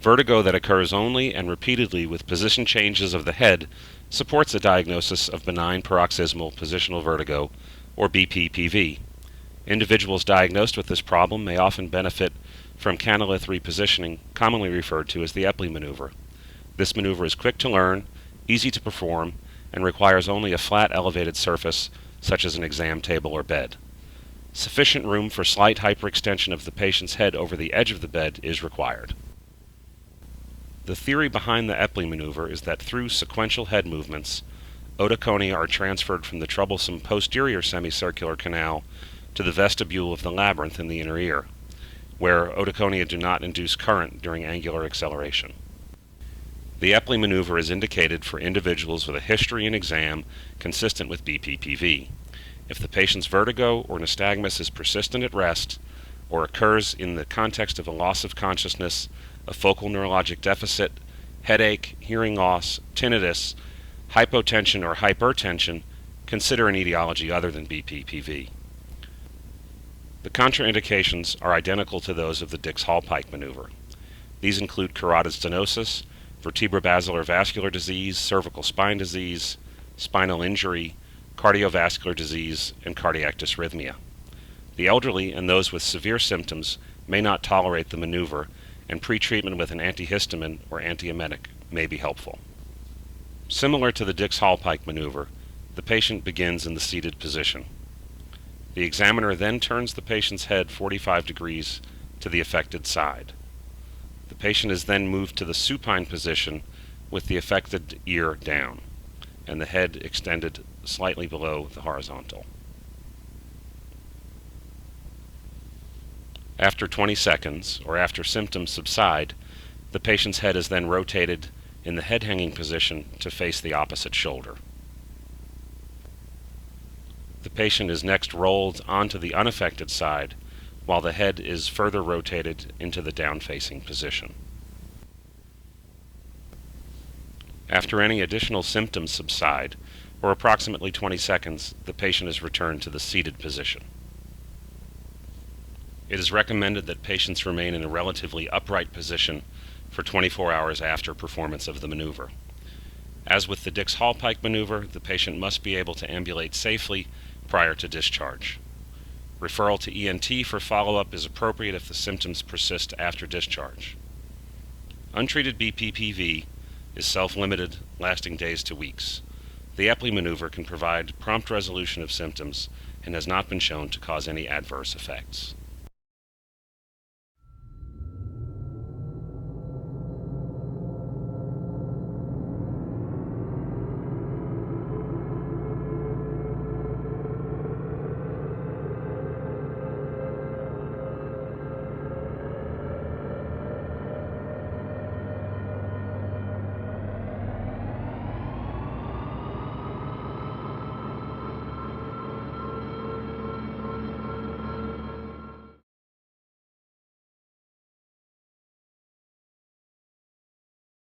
Vertigo that occurs only and repeatedly with position changes of the head supports a diagnosis of benign paroxysmal positional vertigo, or BPPV. Individuals diagnosed with this problem may often benefit from canalith repositioning, commonly referred to as the Epley Maneuver. This maneuver is quick to learn, easy to perform, and requires only a flat elevated surface, such as an exam table or bed. Sufficient room for slight hyperextension of the patient's head over the edge of the bed is required. The theory behind the Epley maneuver is that through sequential head movements, otoconia are transferred from the troublesome posterior semicircular canal to the vestibule of the labyrinth in the inner ear, where otoconia do not induce current during angular acceleration. The Epley maneuver is indicated for individuals with a history and exam consistent with BPPV. If the patient's vertigo or nystagmus is persistent at rest, or occurs in the context of a loss of consciousness, a focal neurologic deficit, headache, hearing loss, tinnitus, hypotension, or hypertension, consider an etiology other than BPPV. The contraindications are identical to those of the Dix-Hallpike maneuver. These include carotid stenosis, vertebrobasilar vascular disease, cervical spine disease, spinal injury, cardiovascular disease, and cardiac dysrhythmia. The elderly and those with severe symptoms may not tolerate the maneuver, and pretreatment with an antihistamine or antiemetic may be helpful. Similar to the Dix-Hallpike maneuver, the patient begins in the seated position. The examiner then turns the patient's head 45 degrees to the affected side. The patient is then moved to the supine position with the affected ear down, and the head extended slightly below the horizontal. After 20 seconds, or after symptoms subside, the patient's head is then rotated in the head hanging position to face the opposite shoulder. The patient is next rolled onto the unaffected side, while the head is further rotated into the down-facing position. After any additional symptoms subside, or approximately 20 seconds, the patient is returned to the seated position. It is recommended that patients remain in a relatively upright position for 24 hours after performance of the maneuver. As with the Dix-Hallpike maneuver, the patient must be able to ambulate safely prior to discharge. Referral to ENT for follow-up is appropriate if the symptoms persist after discharge. Untreated BPPV is self-limited, lasting days to weeks. The Epley maneuver can provide prompt resolution of symptoms and has not been shown to cause any adverse effects.